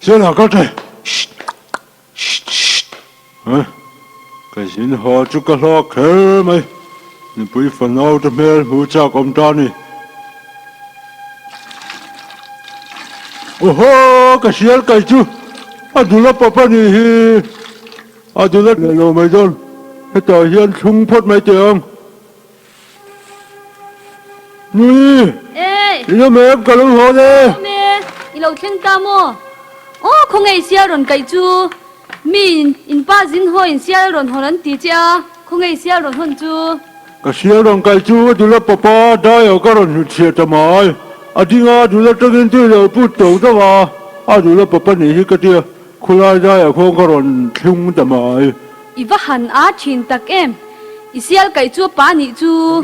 这哪个这？嗯，cái xin họ chúc các lo khéo mày, nên bây phần nào cho mẹ mua cha con ta này. Oh, cái gì cái chú, adulah papa này, adulah lo mày don, cái tờ hiện sung phốt mày tiếng. Nui, 이거 매 가는 호네. 매, 이로 탱까모. không xia rồi cái chú, mi in ba dính hồi in xia rồi hòn tí cha, không xia rồi hòn chú. Cái xia rồi cái chú, adulah papa dah ya karon xia tamai. Adinga adulah tengin tu le putu tu wa, adulah papa ni cái dia, kulai dah ya kong karon sung tamai. Iwa han a chin tak em. Isial kai chu pa ni chu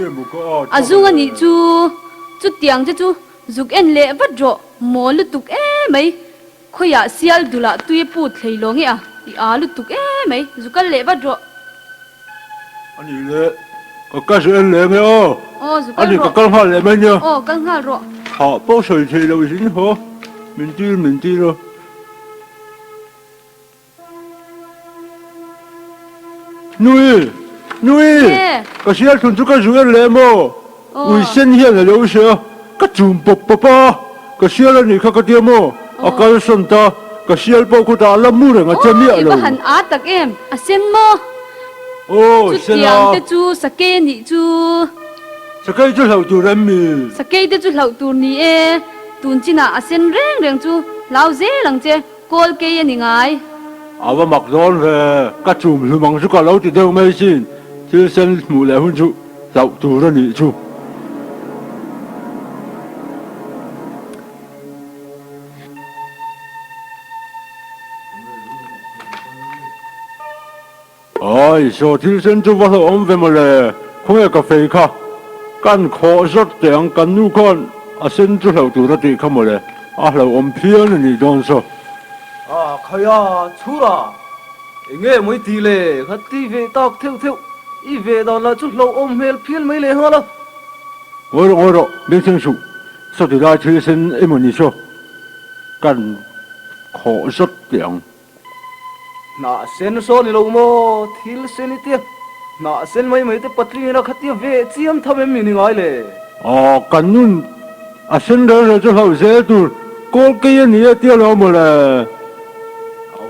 azunga ni chu chu tiang chu zuk en le va dro mo lu tuk e mai khoya sial dula tuye pu thlei nge a I a lu tuk e mai zukal le va dro Ani le ka su en le nge o zukal ani ka ha le mai nya kang ha ro ha po soi thei lo sin ho min ti lo Nui, cái gì thun chú cái ruộng lẽ mò, uy sen hiện là đâu sao, cái chùm papa, cái gì là nhỉ cái tiệm mò, cái sân ta, cái gì bao cô ta làm mua rồi chém miệng rồi. Hẳn á tắc em, sen mò. Sen à. Chú chú sake ni chú. Sake chú hậu tu làm mi. Sake chú hậu tu ni e, tuần chi na sen reng chú, lao dễ lăng che, call cây ni ngay. Ava mặc giòn về, cái chùm lưu măng chú cả lâu thì đâu mấy xin. Chứ sen mù lẽ hôn chú, dạo tù ra nị chú. Ai, số thiếu sen chú vào ông về mà lẽ, không có cà phê cả. Căn khó rất tiếng, căn nụ con, sen chú dạo tù ra đi không mà lẽ. Lâu ông phiên nị đón số. Kaya, chura. Nghe mới tí lệ, khát tí về tóc theo. I về đó là chút lâu ôm hel phiên mấy lệ hả là? Ngồi rồi, bên chân sụ. Sao thì ra chơi sen em mà nị số. Căn khó rất tiếng. Nạ sen số nị lâu mô, thil sen đi tiếc. Nạ sen mấy mấy tế patri nó khát tí về chiếm thăm em mình ngay lệ. Căn nun, sen đó là chút lâu dễ tù. Cô kia nị tiếc lâu mà là.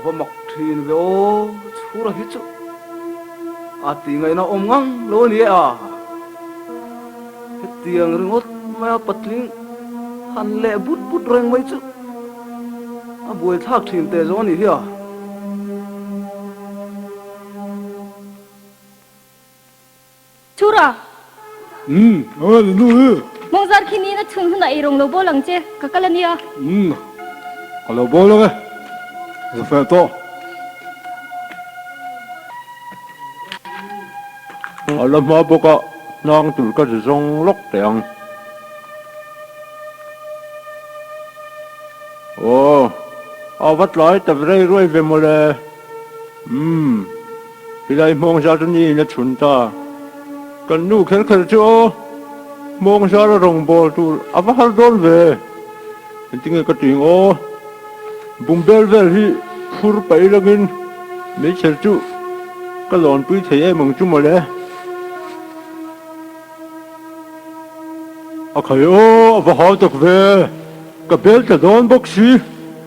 Và mặc thuyền về ô, chura hít chú. Tí ngày nó ôm ngang lâu nị à. Hết tiếng rừng ốt mẹ bật linh. Hẳn lệ bút rừng mấy chú. Buổi thác thuyền tê gió nị à. Chura. Nuôi. Mong zar khi ni na chung huna irong lo bo lang che, kakalania. Kalau boleh ke? Saya tahu. Alam apa kak nang tu kat zong lok tiang. Awat lai tập rây ruồi về mà le. Pilai mong sao tu ni na chun ta. Kan nu khen cho. Mong sao ra rong bol tu. Apa hal dol về. Tinggal kat ting bung bel vel hi phur pai langin mấy chel chu cái lon pui thei ai mong chu mà le khai và họ tập về cái bel ta don bốc xí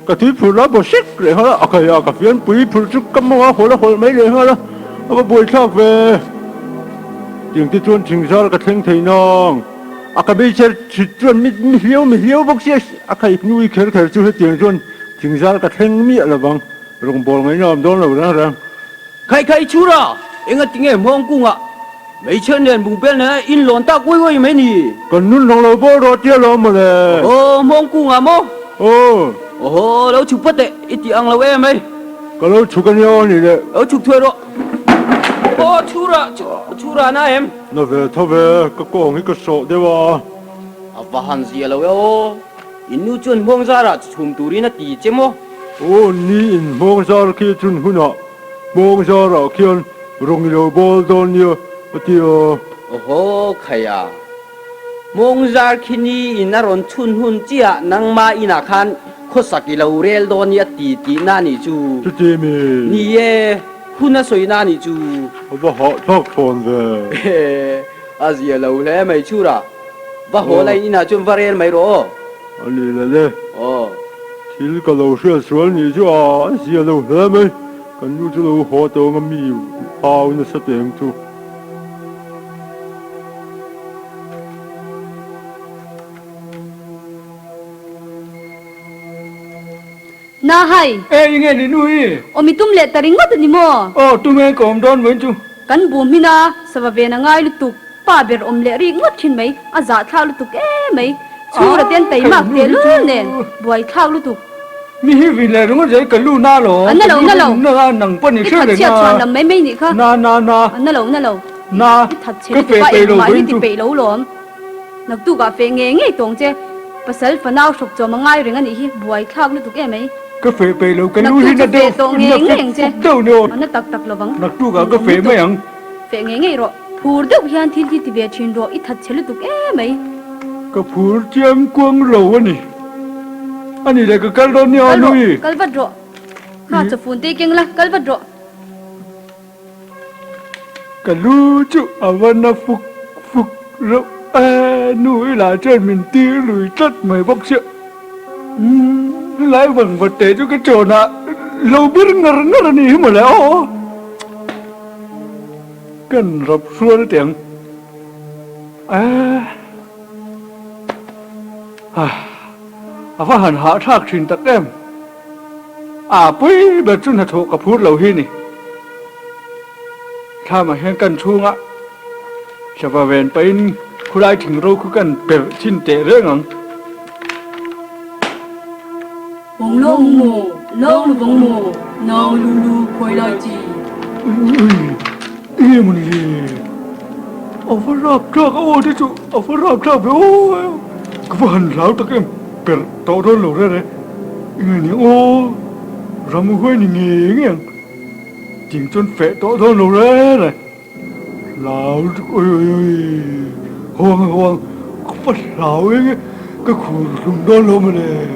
cái thứ phur lá bò xích le ha khai cái phiền pui phur chu cắm hoa hol mấy le ha và buổi thác về tiếng ti chuan thing sar cái theng thei nong cái bây giờ chuan mi hiếu bốc xí khai nuôi kher chu hết tiếng chuan chính ra cái thanh miệng là bằng rồng bò mấy nhóm đó là ra Khai chú ra. Anh nghe tiếng mong cung ạ. Mấy chân đèn bùng bên này in lon ta quay mấy nì. Còn nun lòng lâu bò đó chia lo mà nè Mong cung à mô. Lâu chụp bất đệ. Ít tí ăn lâu em ấy. Cái lâu chụp cái nhau nè Chụp thuê đó. Chú ra na em. Nó về thôi về cái con ấy cái sọ đấy mà Và hẳn gì lâu em. Inu chun mong ra ra chum turi na ti che mo. Ni in mong ra kia chun huna mong ra kia rong lâu bò đó nhiều cái tiêu Khaya. mong zar khini inaron chun hun chia nang ma ina khan khosaki lo rel don ya ti na ni chu chứ gì mi ni ye huna soi na ni chu và họ thóc thôn về azia lo le mai chu ra va ho lai ina chum varel mai ro anh đi là đây oh thì cái lâu xưa xuân thì chứ à xưa lâu thế mấy cái lúc chứ lâu họ đâu mà mi ao nó sẽ tiền tu na hai ê nghe đi nuôi omi tum le taring ngot ni mo tụi mình còn đón với chú kan bum hina sawa ve na ngai lu tuk pa ber om le ri ngot thin mai a za thlau lu tuk e mai chu ra ten tai mak te lu nen buai thlau lu tuk mi hi vì là đúng rồi cái lu na lo na lo na nằng bên này i chưa that được chia chuan na lam mai mai ni kha na na lo na i that che cái tu pa phê e lo mai với ti chú pe lo lom nak tu ga fe nge nge tong che pasal fanau shop cho mangai ring ani hi buai thlau lu tuk e mai cái phê lo cái Nặc lu tu hi cho na phê đâu tông nghe nghe chứ. đâu nữa ana tak tak lo bang nặc tu cái phê mấy anh fe nge nge ro phur de hian thil ti be thin ro i that che lu tuk e mai cái phur chiêm quang lầu anh này là cái cái đó nhau nuôi kalvat ro ha cho phun te keng la kalvat ro cái lu chú avan na phuk rồi nuôi là trên mình tiêu lùi tất mày bóc sợ lại vần vật tế cho cái chỗ nè lâu biết ngờ này mà lại cần rập xua đấy tiếng và hẳn hạ thác trình tắc em bấy bật chân hạt hộ cả phút lâu hi nèถ้ามาเห็นกันช่วงอ่ะจะว่าเวนไปคุณได้ถึงรู้คือกันเปิดชิ้นเตะเรื่องอ่ะ bong long mo long lu bong mo nong lu lu khoi lai chiมันนี่เอาฝรั่งเจ้าก็โอ้ที่จู่เอาฝรั่งเจ้าไปโอ้ก็ว่าหันแล้วตะเกียบเปิดโต๊ะโดนหลงเลยเงี้ยนี่โอ้รำห้วยนี่เงี้ยจริงจนเฟะโต๊ะโดนหลงเลยแล้วโอ้ยห่วงก็ปัดเหลาเองก็ขู่ลุงโดนลงมาเลย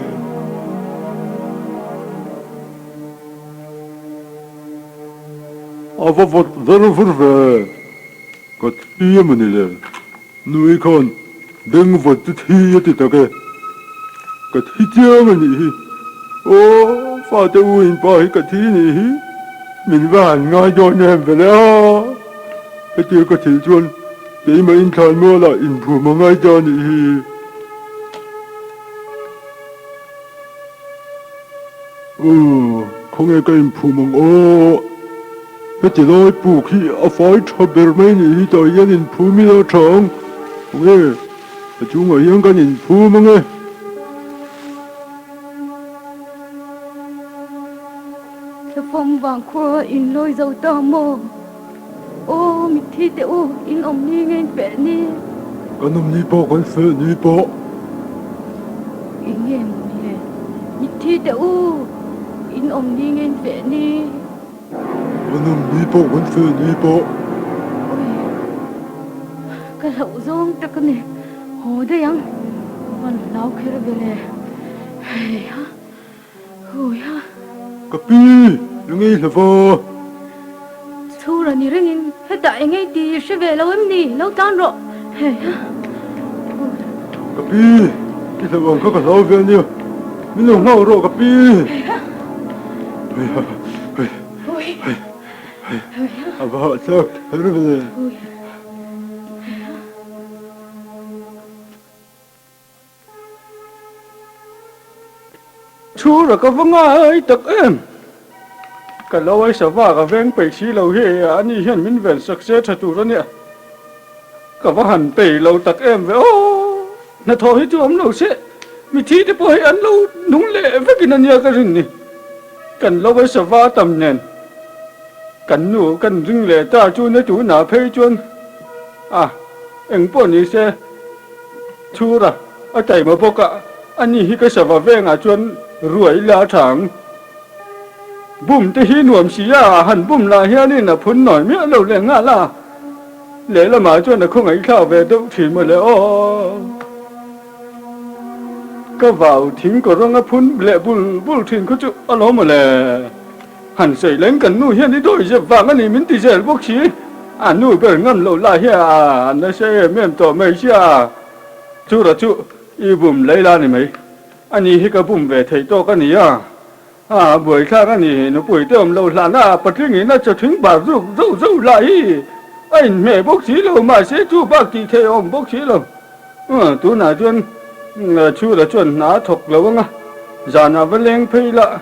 à vật rất là phức về có thi mà này là nuôi con đừng vật thi thì ta cái thi chưa mà nhỉ ô pha cho uin pa cái thi nhỉ mình van ngay cho em về đó cái tiêu cái thi chuan để mà in thay mua lại in phụ mà ngay cho nhỉ không nghe cái in phụ mà ô cái chỉ nói bù khi ở phải cho bề mấy nhỉ tại gia đình phụ mi lo trọng nghe chúng người dân cái nhìn phụ mà nghe the phong vàng khoa in lôi dầu ta mò ô mi thi te ô in om ni ngen pe ni cái nông ni bỏ cái phê ni bỏ in ngen ni mi thi te ô in om ni ngen pe ni cái nông ni bỏ cái phê ni bỏ cái hậu zong ta cái này hồ đây yangวันเราเคยเบลเฮ้ยฮะโอ้ยฮะ cái pi đừng nghe là vợ thu là ni ring in hết đại ngay đi sẽ về lâu em đi lâu tan rồi hey cái pi cái là vợ có cái lâu về nhiều mình không ngầu rồi cái pi à vợ sao thế rồi bây giờ chú là cái vấn ai tật em cái lâu ấy sợ va cái ven bể xí lâu hi anh ấy hiện mình ven sắc sét thật tụi đó nè cái vấn hẳn bể lâu tật em vậy ô nó thôi hết chú ấm lâu sẽ mi thi thì bôi ăn lâu núng lệ với cái này cái rừng này cần lâu ấy sợ va tầm nền cần nụ cần rừng lệ ta chú nó chú nã phê chuan em bọn này sẽ chú ra ở chạy mà bốc anh ấy cái sợ va ven chuan rủi lá thẳng bùm thì hi nuông xí hẳn bùm là hi nên là phun nổi miệng lâu lẹ ngã là lẽ là mà cho nó không ấy thảo về đâu thì mà lẽ có vào thím có rong phun lẽ bul thím có chút alo mà lẽ hẳn xảy lên cần nuôi hiện đi đổi dẹp vàng anh mình thì dẹp bốc xí nuôi bể ngăn lộ lại à nó sẽ mềm tỏ mấy chứ chú là chú y bùm lấy ra này mấy anh ấy cái bùm về thầy to cái này buổi khác cái này nó buổi tiệm lâu là bật cái nghĩ nó cho thính bà râu lại anh mẹ bốc xí lâu mà sẽ chú bác thì thầy ông bốc xí lâu tú nào chuyên chú là chuẩn ná thuộc lâu á giờ nào vẫn lên phi lạ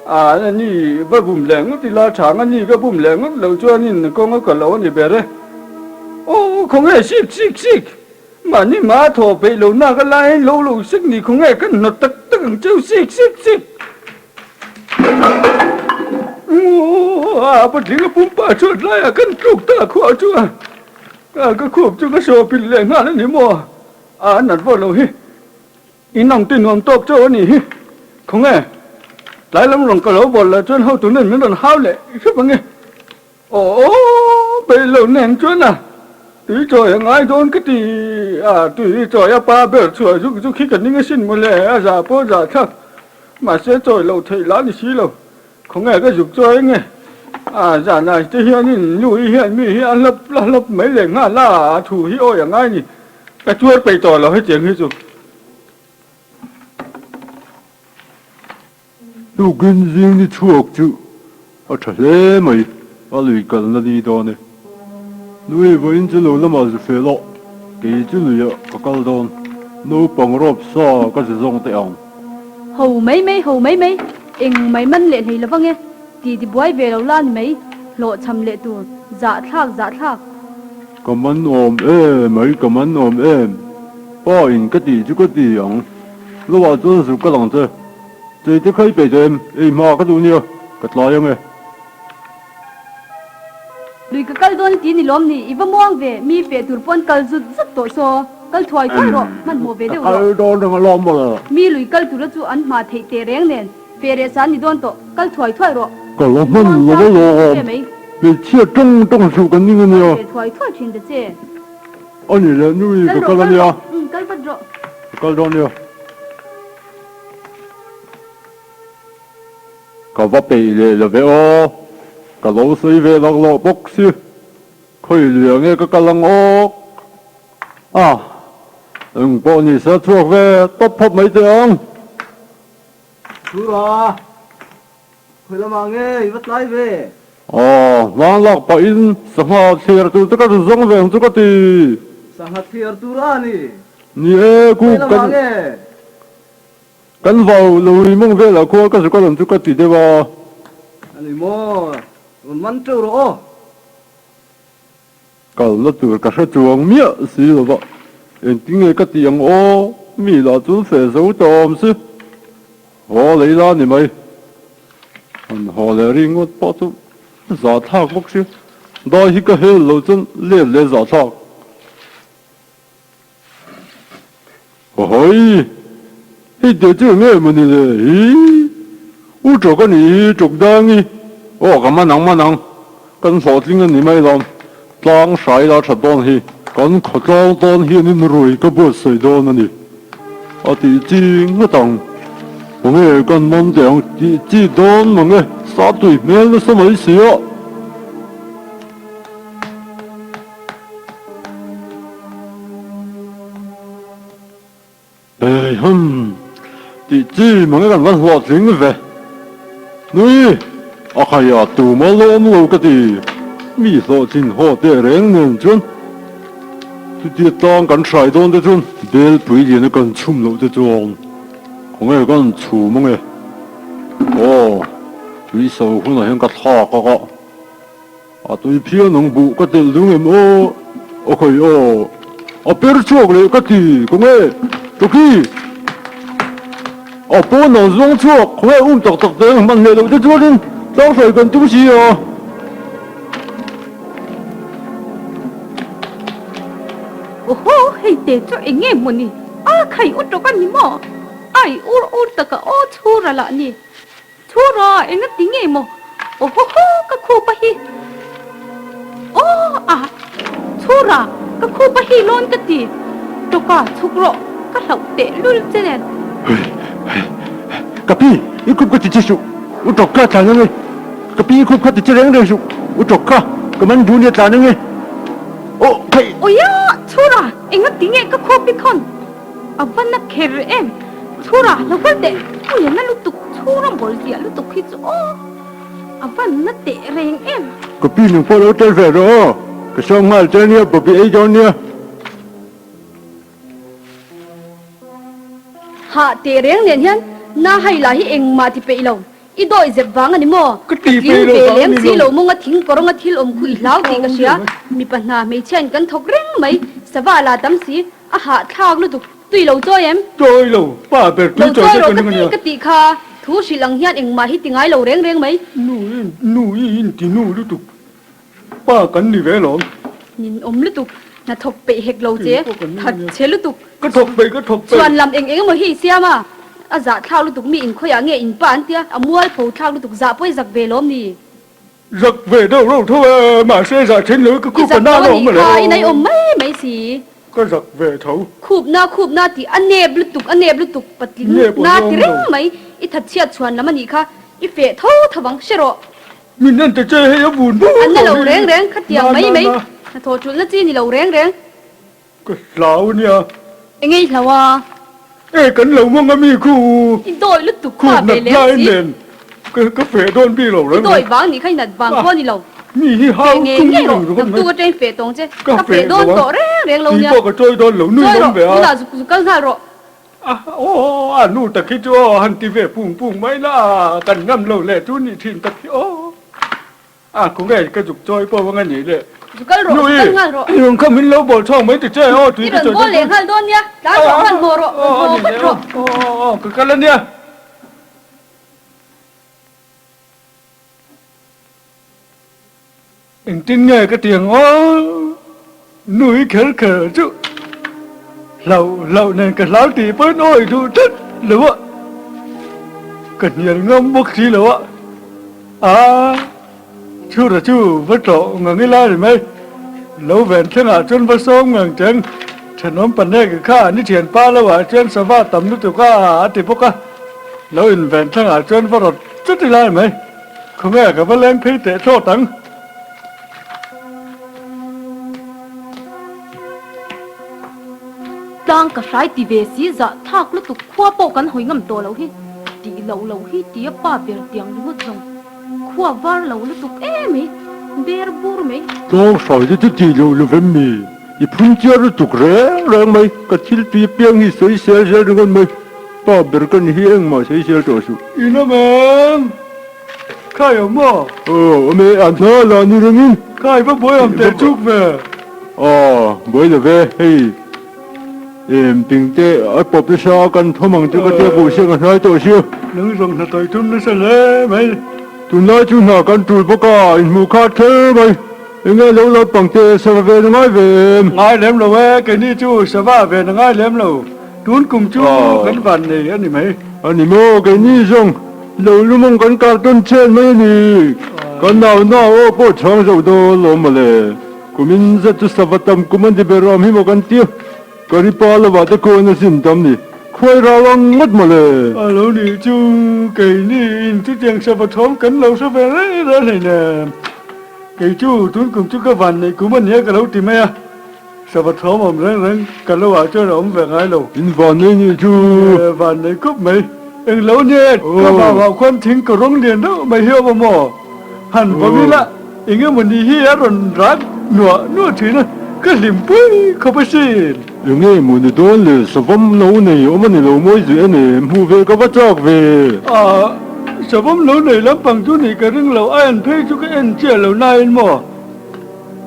anh ấy với bùm lẻng thì la chẳng anh ấy cái bùm lẻng lâu cho anh ấy con cái lâu anh ấy về đấy không hề xích mà ni má thọ bị lâu na cái lai lâu xích ni không hề cái nó tắc châu xích bất lý cái bùm bà chuột lại cái trục ta khó chưa cái khúc cho cái sổ bị lẻng hả đấy mò nạt vào lâu hi in nòng tin nòng tóc cho anh ấy không hề lại lắm rồi cái lâu bỏ là chuyên hậu tụi nên mới còn hao lệ rất bằng nghe bị lâu nén chuyên tí trời ngay đón cái gì tí trời ba bể trời giúp khi cần những cái xin một lẽ giả bố giả khác mà sẽ trời lâu thầy lá thì xí lâu không nghe cái dục trời nghe giả này thì hiện nhìn nuôi hiện mi hiện lấp mấy lẻ ngã la thủ hi ôi ngay nhỉ cái chuột bày tỏ là hết chuyện hết rồi tu kinh riêng đi chuộc chứ trời lẽ mày lùi cần là đi đó này nuôi với anh chỉ lâu lắm mà phải lo cái chỉ lùi có câu đòn nuôi bằng rộp sao có sự giống tẹo hầu mấy em mấy mình lệ thì là vâng nghe thì buổi về lâu lan mấy lộ chăm lệ tu dạ thác cầm ăn ôm mấy cầm ăn ôm bao nhiêu cái gì chứ cái gì ông lúc nào cho sự cái lòng chứ chỉ cái khai bể cho em mà cái đồ nhiều cái loại không lui cái câu đón tí ni lom ni iba muang về mi về tur pon câu rút rất tổ so câu thoại rồi mình mua về đâu rồi cái đó nó lom mà mi lui câu tur chu ăn mà thấy tê reng nên về để san ni don to câu thoại rồi cái lom mình nó lom bị chia trong số cái những cái nhiều thoại chuyện đó chứ anh ấy là nuôi cái câu đó nhiều câu bắt rồi câu đó nhiều cái vấp bị là về cái lỗ suy về lăng lỗ bốc xí khơi lửa nghe cái lăng bộ nhị sẽ thuộc về tốt pháp mấy tiếng chú à phải làm mà nghe vất lại về vang lạc bà in sáng hạ thiệt tôi tất cả tôi giống về tôi có thì sang hạt thiệt tu ra nè nhé phải làm mà nghe cắn vào lùi mong về là cô có sự có làm tôi có thì đấy bà anh ấy mò mắn trâu rồi cả lớp tuổi cả số chuồng mía xí rồi vậy em tiếng nghe cái tiếng mi là chú phải số tôm xí họ lấy ra thì mày họ lấy riêng một bao tu giả thác bốc xí đó hi cái hết lâu chân lên giả thác ôi hi điều chưa nghe mà này u chỗ cái này trục đang đi cảm ơn nắng跟所听的你们讲当晒了吃东西跟可当东西你瑞个不水多呢你地精个当我们跟梦讲地当梦个杀对面的什么意思啊地精梦个跟所听的呗你呀，杜马龙路个的，米索金河的人年准，这当跟晒当的准，别不一定跟出路的准，我们跟出门的，对手可能像个他个，对偏农部个的路么别人做个个的，我们做起，不能用错，我们用的，慢点路的做人。当水跟东西嘿，得做一眼么呢？可以我做个你么？我这个错了你，错了，那顶眼么？个苦不嘿？ ชูระก็คู่ปะฮีโลนกะตีตกะทุกโรก็เหล่าเตะลุลเจเนน Kapi, ikut kau tisu. Utok kah tanah ni. Kapi ikut kau tisu yang dah su. Utok kah, keman dunia tanah ni. Oh, kai. โอ้ยชูระเอ็งก็ติงเอ็งก็โคบิคอนเอาวันนักเครเอ็มชูระแล้ววันเตะโอ้ยนั่นลุตุกชูระบอลเดียลุตุกฮิจูเอาวันนักเตะเรงเอ็ม Kapi ni follow telfero. Kesong mal tanya babi ajon ni. หาเตะเรงเนียนยันน่าให้ลาให้เอ็งมาที่ไปลงอีดอยเจ็บวังอันนี้มั้ง ก็ตีไป ทิ้ง เลย เลี้ยง นี่ สี ลง เหลามึงก็ทิ้งกรองก็ทิ้งอมคุยเล่าตีกันเชียมีปัญหาไม่เช่นกันทกเร่งไหมสบายลาตั้มสีอาหารทางลุตุกตุยเหลาจ้อยเอ็ม Trời lâu, ba bẹt เหลา cứ จ้อย trời เรา cho ก็ cái ตี này. กติค่ะทูสิลังเฮียนเอ็งมาให้ติงไงเหลาเร่งเร่งไหม Nuôi in thì nuôi lúc tục. Ba cắn đi về lắm. นินอมลุตุกน่ะทกเปะเฮกเหลาเจ๊ถัดเชลุตุก Cái thọc bậy, cái thọc ส่วน bậy. ลำเอ็งมาฮีเสียมาอาจ่าท้าวลุตุกมีอินขอยางเงอินปานเตียอมวยผู้ท้าวลุตุกจ่าป่วยจักเวล้มนี่ Giặc về đâu đâu thôi mà xe giả trên lưới cái อี cúp จั cả ก na ตัว đâu นี่ mà ค่ะอีใน lại. อมไม่สี Cái giặc về thấu. คูบหน้าที่อันเนบลุตุกอันเนบลุตุกปัดลิง เนบ หน้า บ่ ที่ ย เร่ อม งไหมอีทัดเชียดชวนแล้วมันนี่ค่ะอีเฟะเท่าทวังเชโร Mình ăn tới chơi hay buồn bố. อันนั้นเราเร่งเร่งขัดเตียงไหม Na, ไหม na, na. โทษจุดละจีนี่เราเร่งเร่ง Cái lão nha. เอ็งไงล่ะวะ Ê cắn lẩu mong ngắm y khu. อีโดยลุตุก Khu ข้าเบ nặt ลเล lai สิ nền. Cái phế đôn bi lẩu อี đó. โดยวางนี่ใครนัดวางข้อนี่เรา Mì hi เฟ hao เงี้ không ย đi หรอ được ตั con ตัว mấy. ใจเฟตรงเจ้ ก็ ก็ เฟ เฟโดน เหรอวะ ต่อเร่งเร่งเรา Tí เนี่ย bộ cái trôi đôn lẩu nuôi ช่วยหรอ đôn về นี่ล่ะ à. สุกันค่ะหรอ À, nu ta khi cho hắn tí về phùng phùng mấy là cần ngâm lẩu lẻ chú nhị thìn ta khi à cũng nghe cái dục trôi bộ vào ngay nhỉ lệ. สุกันหรอสุกันค่ะหรอ Nhưng không mình lâu bộ trong mấy từ chơi ô ที่ tí เดินบ่เลี้ยงหันโดนเนี่ยร้านสองพันโมโรโมบัดโร cái lần nha. Anh tin nghe cái tiếng núi khở khở chứ. Lẩu này cái lão tí bớt ôi thu thích lẩu ạ. Cần nhiều ngâm bốc xí lẩu ạ. À, chú là chú vất trọ ngờ nghĩ la rồi mấy. Lẩu vẹn chân hạ chân vất sông ngờ chân. Chân ôm bần này cái khá ní tiền ba lâu ạ chân sa va tầm nước tiểu ca á tì bốc á. Lẩu in vẹn chân hạ chân vất rọt rất đi la rồi mấy. Không nghe cả vất lên thấy tệ thô tắng. ดังกับสายตีเวสีจะทักลุตุกขั้วโปกันหอยงำตัวเราฮิตีเราฮิตีป้าเบียร์เตียงลุกลงขั้ววาร์เราลุตุกไหมเบียร์บูร์ไหม Tôi phải đi đi lâu lâu với mì. И пунктер tục rẽ mày. Cái chiếc tùy biếng hi sấy xé xé được con mày. Ba bер con hi anh mà sấy xé đồ su. Ina mẹ. Khai ở mà. Mẹ ăn thơ là như rừng in. Khai bác bối làm tệ chúc về. Bối là về. Hey. Em bình tệ ở bọc đi xa cần thô mong cho cái tiêu bù xe cần nói tổ siêu. Nâng rồng là tội thun nó sẽ lẽ mày. Tụi nói chú nào cần tụi bố cả in mù khát thế mày. Nghe lâu lâu bằng tệ sao về nó nói về. Ngay lém lâu cái ní chú sao va về nó ngay lém lâu. Tuấn cùng chú gắn vằn này anh mày. Anh mô cái ní rồng. Lâu lúc mong gắn cả tuần trên mấy nì. Còn nào ô bố chong dầu đồ lỗ mà lệ. Của mình rất chú sao tâm của mình đi bè rõm hi mô gắn tiêu. Cái đi ba là vợ cô nó xin tâm nì. Khoai ra lăng mất mà lệ. Lâu nì chú cái ní in chú tiền sao vật thóm cắn lâu sao về đấy ra này nè. Cái chú Tuấn cùng chú cái vằn này của mình nhé cái lâu tìm mẹ. Sao vật thóm ổng răng cái lâu ở cho nó ổng về ngay lâu. In vằn này như chú. Vằn này cúp mày. Anh lâu nhé. Các bà vào khoan thính cổ rong liền đó mày hiểu bà mò. Hẳn bà biết lạ. Anh em mình đi hi á rồi rác nụa thí nè. Cái liềm bươi không phải xin. Yung nghe muốn đi đón lệ sao vâm lâu này ôm anh lâu mỗi gì anh mua về có bắt chọc về. Sao vâm lâu này lắm bằng chú này cái rừng lâu ai ăn phê chú cái anh chia lâu nay anh mò.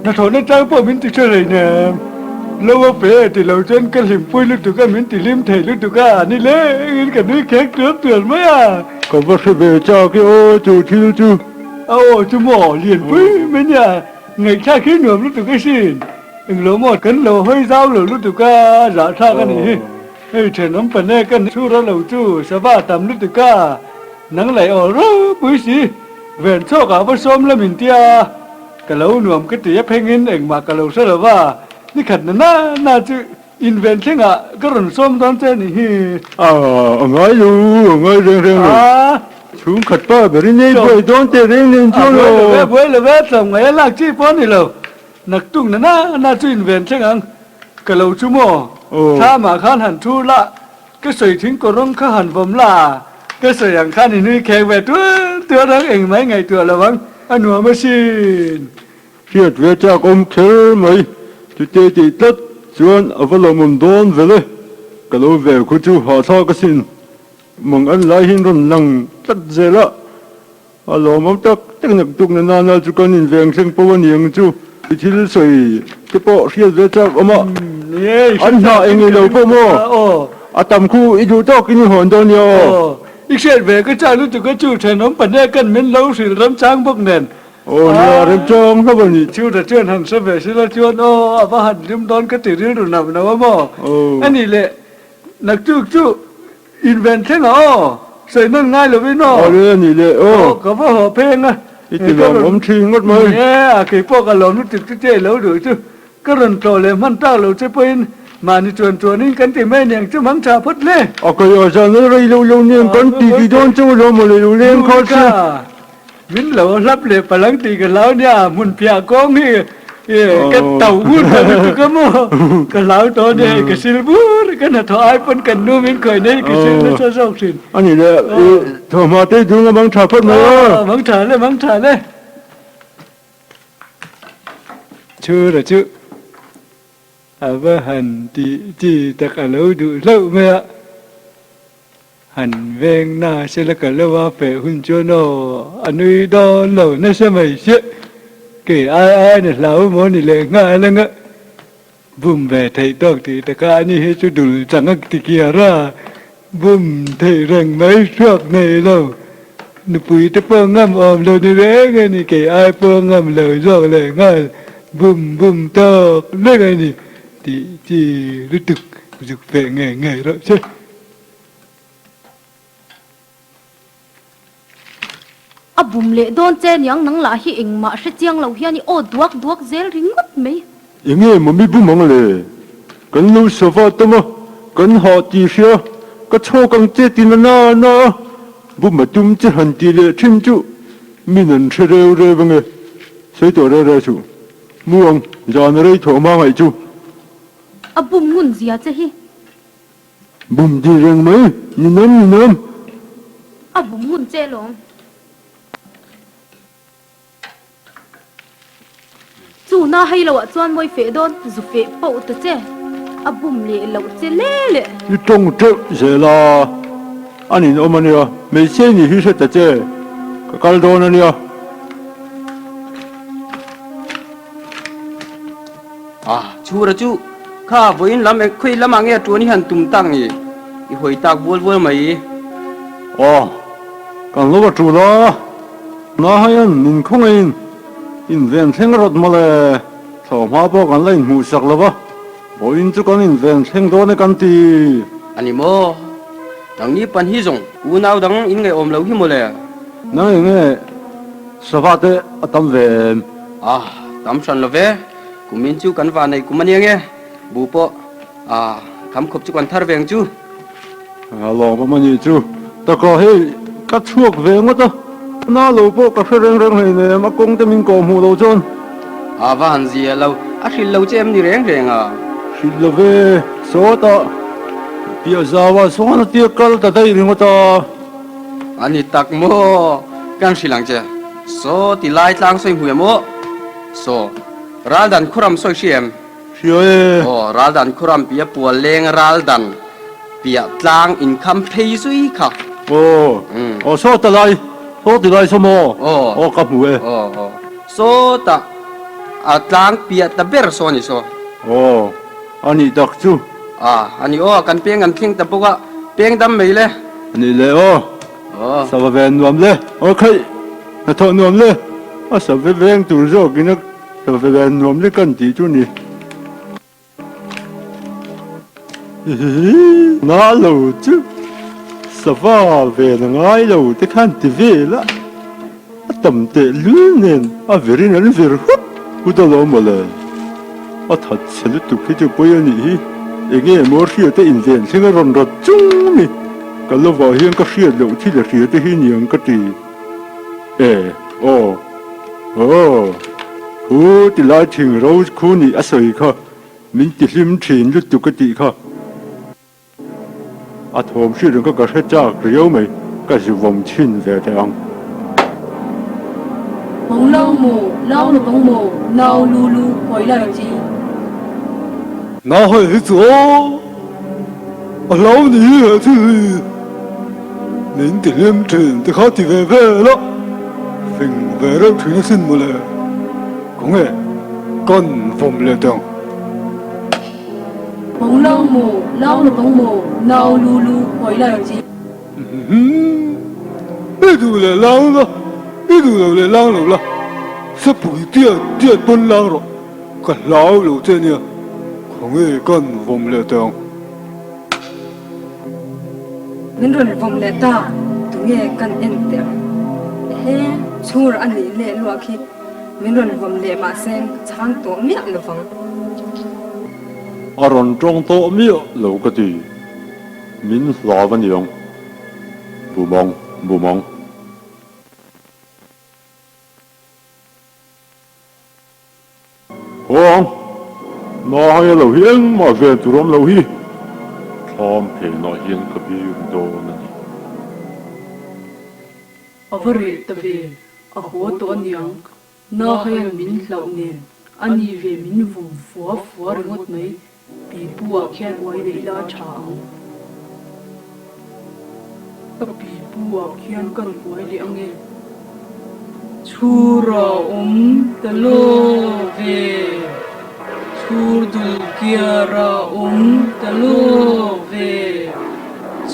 Nó thôi nó trang bỏ mình tự chơi này nè. Lâu ở phê thì lâu chân cái liềm bươi lúc tụi cái mình thì liềm thể lúc tụi cái này lẽ anh cả núi khác trước tuyển mấy à. Còn bắt sẽ về cho cái ô chú chiêu chú. Chú mỏ liền bươi mấy nhà. Ngày khác khí nhuộm lúc tụi cái xin. Anh lỗ một cân lỗ hơi dao lỗ lúc tụi ca giả xa cái này. Ê trẻ nóng phần này cân chú ra lỗ chú sẽ va tầm lúc tụi ca. Nắng lại ở rơ bối xí. Vẹn cho cả bó xôm là mình tia. กะเหลาหน่วมก็ตีเพลงเงินเองมากะเหลาซะแล้วว่านี่ขัดน่าจะอินเวนต์เช่งอ่ะก็รุ่นส้มตอนเจนี่ ngay lu ngay reng reng lu chúng khát ba beri này bơi đón tê reng lên cho loเลยเว้ยส่งไงลากจี้ป้อนนี่เรานักตุ้งน่าจะอินเวนต์เช่งอ่ะกะเหลาชั่วโมงถ้ามาข้านหันทูละก็ใส่ทิ้งกระร้องข้าหันผมล่ะก็ใส่อย่างข้านี่แขกแบบตัวรักเองไหมไงตัวละวังอันหัวมาชิน Thiệt về cha ông khéo mày chú tê tê tất chuan ở vào lòng mồm đón về đây cái lối về của chú họ sao cái xin mong anh lại hin run lăng tất dễ lạ ở lòng mồm tất tất nhật tục nên chú con nhìn về sinh bao nhiêu chú thì chỉ soi cái bộ thiệt về cha ông ạ anh hạ anh người lâu bao mò à tầm khu ít chú tao cái như hòn đòn nhiềuอีกเช่นเวก็จ้ารู้จักก็จู่แทนน้องปัญญากันเหม็นเล้าสิรำช้างพวกเน่น nhà em trông nó bao nhiêu จู่แต่เชื่อหันเสวสิละชวนว่าหันริมดอนก็ติดเรื่องหนับนะว่าหมออันนี้แหละนักจู่อินเวนต์ใช่เหรอใส่นั่นง่ายเลยพี่น้อง นี่เลยก็ว่าหอเพลงอ่ะ อีกทีหลังผมทิ้งหมดไหม เนี่ยคือพวกอารมณ์นึกถึงเจ๊แล้วดูจู่ก็รันโตเลยมันต้าเราจะเป็นมาในตัวนี้กันที่แม่เนี่ยจะมังชาพัดเล่ ก็อย่าจะนึกเรื่องเนี่ยกันตีกี่โดนจู่เราหมดเลยเรื่องเขาเสีย วินเรารับเลยพลังตีกันแล้วเนี่ยมุนเปียกองนี่กันเต่าวุ่นกันก็มั่วกันแล้วตอนนี้กันซิลบูร์กันถอยปนกันนู่นมินเคยเนี่ยกันซิลนั่นจะส่งสินอันนี้แหละโทรมาได้ดูแล้วมังชาพัดมามังชาเลยชื่อละชื่อว่าหันตีตะกันแล้วดูเล่าไหมอะหันเวงหน้าเสร็จกันแล้วว่าเป๋หุ่นจวนอันนี้ดอนเหล่านั่นใช่ไหมเชื่อเกี่ยเนี่ยเหล่าหมอนี่เลยง่ายแล้วเงะบุ้มแบบไทยตอกตีตะการนี่ให้จุดดุลจังติเกียร่าบุ้มไทยแรงไม่ชอบในเราหนุ่ยตะเปิงงำอมเราในแรงนี่เกี่ยเปิงงำเลยชอบเลยง่ายบุ้มตอกเรื่องไงนี่ที่รู้ตึกเป๋ง่ายแล้วใช่à bùm lệ đôn chen yang nang la hi eng ma she chiang lo hian ni o duak zel ringot me ingé mà mi bu mong le kan lu so fa to mo kan ho ti sia ka cho kang che tin na bu ma tum che han ti le chin chu mi nan che re bang sei to re chu muang ja na re tho ma ngai chu à bùm ngun zia che hi bum di reng mai ni nam à bùm ngun che lo chú na hay lo chuan moi fe don zu fe po ta che a bum le lo che le ni tong che je la ani no ma ni ya me che ni hi se ta che ka kal do na ni ya chú ra chúข้าบ่ยินลำเอ็กคุยลำมังเงี้ยตัวนี้หันตุ้มตั้งอีอีหอยตากวัวไหมกันรู้ว่าจูละน่าให้ยันนินคงอินเวนเทงรถมาเลยสอบมาบอกกันเลยหูสักแล้วปะบ่อินจุกันอินเวนเทงโดนกันตีอันนี้โมดังนี้ปันฮิจงอูนาวดังอินไงอมเหลาหิโมเลยนั่นเองสภาพเตะตั้มเวนตั้มชันละเวกูมินจูกันว่าในกูมันยังไงบูปอคำขบจุกันทาร์เวงจูลองประมาณนี้จูแต่ก็ให้กัดช่วงเวงว่าตัวน่าลูกก็เพื่อเร่งให้เนี่ยมากงจะมินกอมหูเราจนว่าหันเสียเราชิลเราเจมนี่เร่งชิลเราเวโซตาเปียจาวาสวนที่กัลตัดได้เรื่องว่าตัวอันนี้ตักโมกันชิลังเจโซที่ไล่ทางสวยหัวโมโซรัลดันคุรัมสวยเชียมเชียรัลดันคุรัมเปียปัวเลงรัลดันเปียทางอินคัมเพย์ซุยค่ะโซตาไลโซติไลสมอกับหัวโซตาทางเปียตะเบอร์โซนี่โซอันนี้ดักจูอันนี้กันเพียงกันทิ้งแต่พวกเพียงดำไม่เลยอันนี้เลยสบายเวนนวมเลยโอเคน่าทนนวมเลยสบายเวนตัวโจกินสบายเวนนวมเลยกันตีจูนี่น่าลูจูสบายเวนง่ายลูที่ขันทีวีละ tầm tệ lươn nên về đến nó về hút hút tao lo mà là thật sự là tụi cái chỗ bây giờ nhỉ anh nghe mua xe tới in tiền xem nó ròn ròn chung nè cái lo vào hiện cái xe đầu chỉ là xe tới hiện nhiều cái gì thì lại chừng rau khu nhỉ sợi kha mình chỉ lim chén chút tụi cái gì kha thom xe đừng có cái xe chắc rồi mày cái gì vòng chín về thế ông Mong lâu mù, lâu là bóng mù, lâu lu lu, hỏi là gì? Nó hơi hết rồi. Lâu nhỉ thì nên thì liêm trình thì khó thì về đó. Phình về đâu thì nó xin một lời. Cũng nghe, con phòng lệ tưởng. Mong lâu mù, lâu là bóng mù, lâu lu lu, hỏi là gì? Biết đủ là lâu đó. Biết đủ là lâu rồi là. Sắp buổi tiệt bốn lâu rồi. Còn lâu rồi thế nhỉ. Không nghe con phòng lệ tưởng. Mình rồi vòng lệ ta, tụi nghe cần em tiệt. He, chua ra anh lệ lụa khi. Mình rồi vòng lệ mà xem, chẳng tổ miệng là vòng. Ròn trong tổ miệng lâu cái gì mình là vấn đề bù mong Hoàng nó hay lâu hiên mà về tụi nó lâu hi tham hệ nó hiên cái gì đó này Ở về ta về, ở hồ tổ nhang, nó hay mình lâu nè, anh về mình vùng phủa rồi ngót mấy, bị bùa khen quay để la chàng. Bị bùa khen cần quay để nghe. Chura ta lo về, chur dul kia ra ta lo về,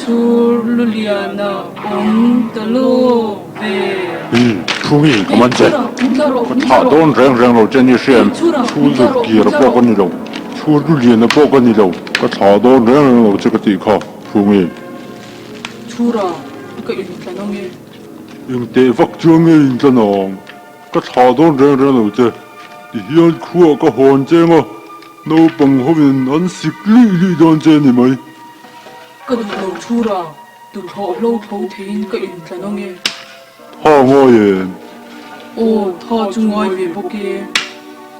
chur luliana ta lo về. chú ý cái gì thả đón rèn rồi trên như xem chú được kia là bao con gì đâu chú được liền là bao con gì đâu cái thả đón rèn rồi cái gì khác chú ý Chura cái gì cái nó nghe nhưng để phát triển cái gì nó cái thả đón rèn rồi chứ thì hiện khu cái hoàn cảnh mà nó bằng hôm nay anh xịt lì đón trên này mày cái đồ lâu chura đồ thọ lâu thấu thiên cái gì cái nó nghe ha ngồi thọ chung ngồi về bốc kia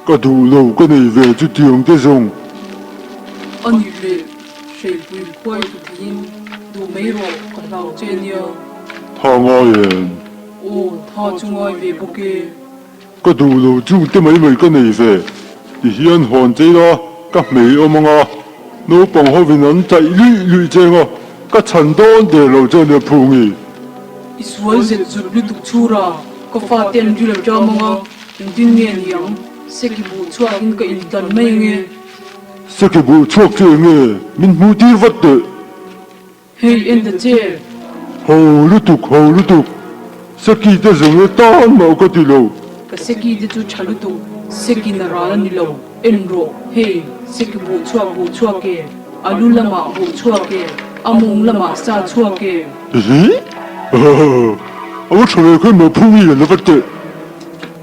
cái đủ lâu cái này về chút tiền cái dùng anh về sẽ vui quay thủ thiên đồ mấy rồi còn lâu trên nhờ ha ngồi thọ chung ngồi về bốc kia cái đủ lâu chung cái mấy cái này về thì hiện hoàn cảnh đó các mấy ông à nó bằng hôm nay anh chạy lì trên à cái chân đón để lâu trên là phù nghi Isual zet zut lutuk chura ko fa ten julam cha manga tin nge yang seki bu chua in ka in tan mai nge sẽ cái bộ chuộc chơi nghe mình mua đi vật đấy hey in the chair hầu lúc tục sẽ kỳ ta dùng cái tan mà có gì đâu ka seki de chu chalutu seki na ra ni lo en ro hey seki bu chua ke alu lama bu chua ke amung lama sa chua ke gì ông trời cái mà phun gì là vật đấy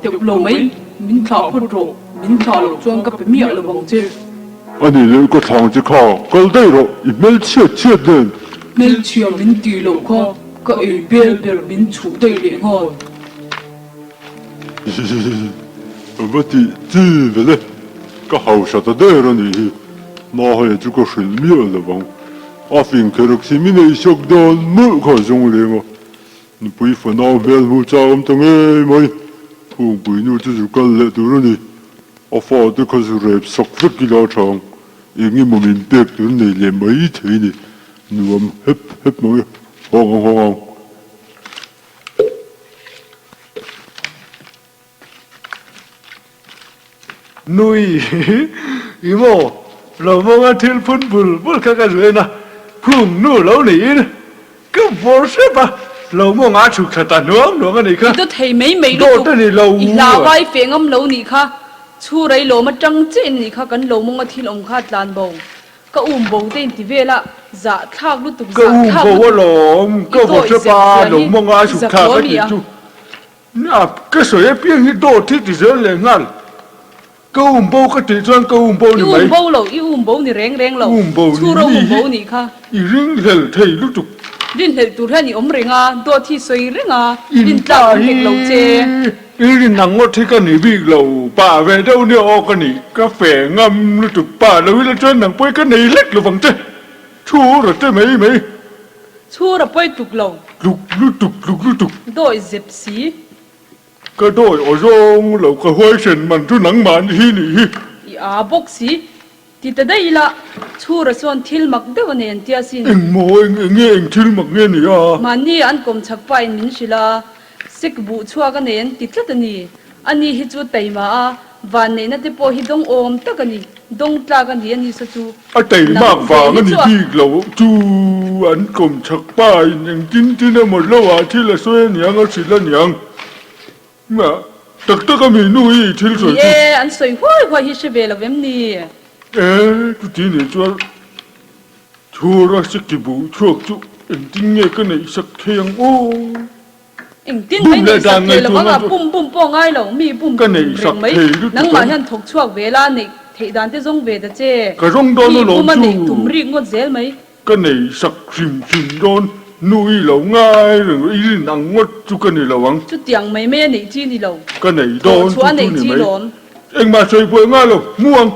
te lo mai min tha phot ro min tha lo chuang ka pe mi lo bang che anh ấy lấy cái thằng chỉ khao cái đây rồi email chết lên mel chia min ti lo kho ka e bel min chu dei le ngoi vậy thì về đây cái hậu sao ta đây rồi nhỉ nó hay chỉ có sự miệng là bằng à phiền cái lúc xin mình ấy sốc đòn mũi khỏi dùng liền mà bây phần nào về mua cha ông ta nghe mày không bây giờ chỉ có lệ tụi nó đi à phải tôi có sự rệp sọc rất kỳ lạ chăng anh em mình biết tụi này làm mấy thế này nuông hết mấy hoang nuôi imo lâu mong anh thiên phun bul cái rồi na phun nụ lâu nỉ cứ vô xếp à lâu mong anh chụp thật là nuông cái này cơ tôi thấy mấy đồ tên này lâu là vai phiền âm lâu nỉ kha chu rei lo mà trăng trên nỉ kha cần lâu mong anh thiên ông kha lan bầu cái bầu tên thì về là dạ thao lúc tục cái dạ thao bầu lồng cái bầu xếp à lâu mong anh chụp thật cái gì chú na cái sợi pieng hi do thi ti giờ le ngal câu bầu cái ti chuan câu bầu ni mai bầu lo bầu ni reng lo bầu chu ro bầu ni kha i ring hel thei lu tuk din hel tur hani renga do thi soi renga din ta hek lo che i rin nang ngot thi ka ni bi lo pa ve đâu ni o ka ni ka fe ngam lu tuk pa lo la chuan nang poi ka nei lek lo wang te chu ra te mai chu ra poi tuk lo luk lu tuk do zep si ka doi o zong lo ka hoi sen man tu nang man hi ni hi i a bok si ti ta dai la chu ra son thil mak de wan en tia sin eng mo eng eng thil mak nge ni a mani an kom chak pa in min sila sik bu chua ka nen ti tlat ani ani hi chu taima a van ne na te po hi dong om tak ani dong tla ka ni ani sa chu a tei mak va nga ni bi lo chu an kom chak pa eng tin a mo lo a thil a soe niang a sil a niang ma tak tak a mi nu i thil so chu ye an soi hoi hi se be la vem ni tu ti ni chu chu ra sik ki bu chuak chu eng tin nge ka nei sak theng o eng tin mai ni sak ke la nga pum po ngai lo mi pum cái này sặc mai thì lúc nang đó- ma han thok chuak ve la ni thei dan te zong ve da che ka rong do no lo ma nei chu tum ri ngot zel mai cái này sặc sim don nuôi lâu ngay rồi ý nặng ngót chú cái này là vắng chu tiang mai me nei chi ni lo cái này do don chua nei chú chi này mấy lon anh mà chơi vừa ngay rồi muông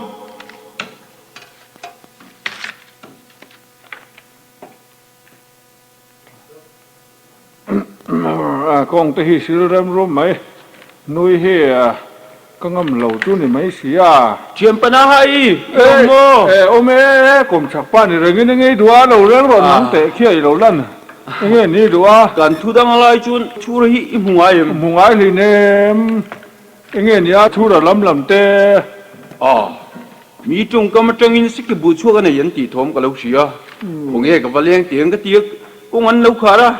con tới hi sửa ram rom mấy nuôi hi có ngâm lẩu chú này mấy xí à chuyện pana hay ôm cùng chặt pa này rồi nghe đùa lẩu rang rồi nắng tệ khi ấy lẩu lăn nghe ní đùa kan thu dang lai chun chu ra hi im hungai em mùng ái thì nem nghe ní thu là lắm tệ mi chung ka ma tangin sik bu chu ka nei yan ti thom ka lo sia kong e ka valeng tiang ka tiek kong an lo khara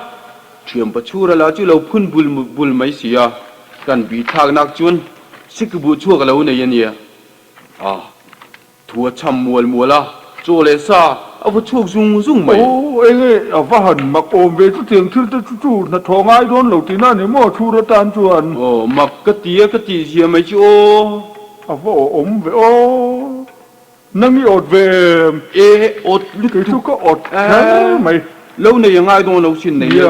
chuyện pa chu ra la chu lo phun bul mai sia kan bi thak nak chun sik bu chu ka lo nei yan ya thua cham mual la cho le sa a bu chu zung mai ô anh ấy ở phát hẳn mặc ôm về chút tiền thứ chú là thò ngay đón lẩu tí nào nếu mà thu ra tan chuan mak ka ti sia mai chu à vợ ốm về ô nâng đi ọt về e ot lu cái chú có ọt thế mày lâu này ngai don lo sin nei ya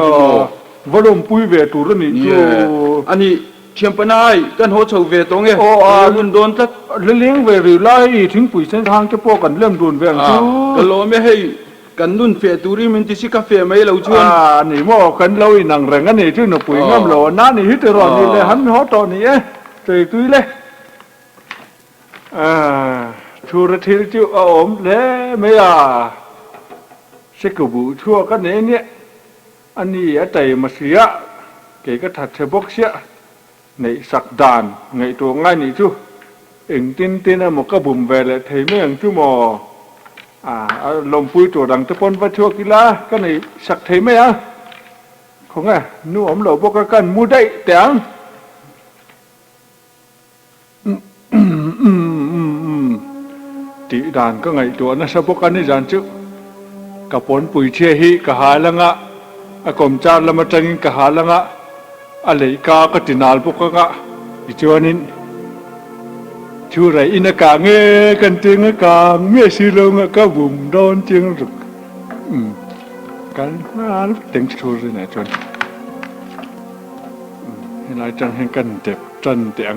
vợ lồng pui về tủ rồi nị chú ani champanai kan ho chau ve tong e mun don tak lên về rồi lại thính pui sen thang cái po cần lem đồn về chú ka lo me hei kan nun fe turi min ti si ka fe mai lo chuan nị mò cần lâu nằng rèn cái này chứ nó pui ngâm lò ná nị hít rồi nị lên hắn hót to nị ấy trời tui lên chú ra thiêu chú ốm lẽ mấy sẽ cầu vụ chua cái này nhé anh ấy ở đây mà xía cái thật sẽ bốc xía này sạc đàn ngày tổ ngay này chú ứng tin là một cái bùm về lại thấy mấy anh chú mò lồng pui tổ đằng tập con vắt chua kia lá cái này sạc thấy mấy không nu ốm lẩu bốc cái cần mua đây tiếng tỷ đàn có ngày tuổi nó sao bốc ăn đi dàn chứ cả bốn bụi chia hi cả hai lăng ạ cùng cha làm một trận cả hai lăng ạ lấy cả cái tiền nào bốc cả đi cho nên chú rể in cả nghe cần tiếng cả nghe xí lông cả vùng đón tiếng rực cái nó tiếng chú rồi này cho hiện lại chẳng hiện cần đẹp chân tiếng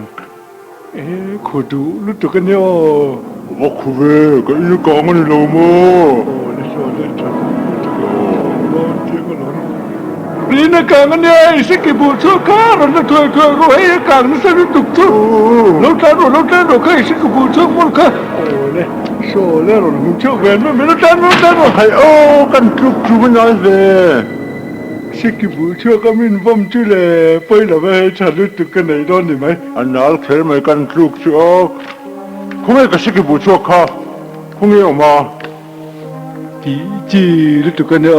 khổ đủ lúc trước cái nhau mặc về cái yêu con cái lâu mơ đi nó càng cái này sẽ kịp bù cho cá rồi nó thôi rồi ấy càng nó sẽ tiếp tục chứ lâu tan rồi cái sẽ kịp bù cho một cái số lên rồi không chịu về nó lâu tan rồi hay cần chụp cái nói về sẽ kịp bù cho cái mình vâm chứ là bây giờ về trả lúc từ cái này đó thì mấy anh nói thế mày cần chụp cho không ai cái sẽ kịp bù cho cá không hiểu mà tí chi lúc từ cái này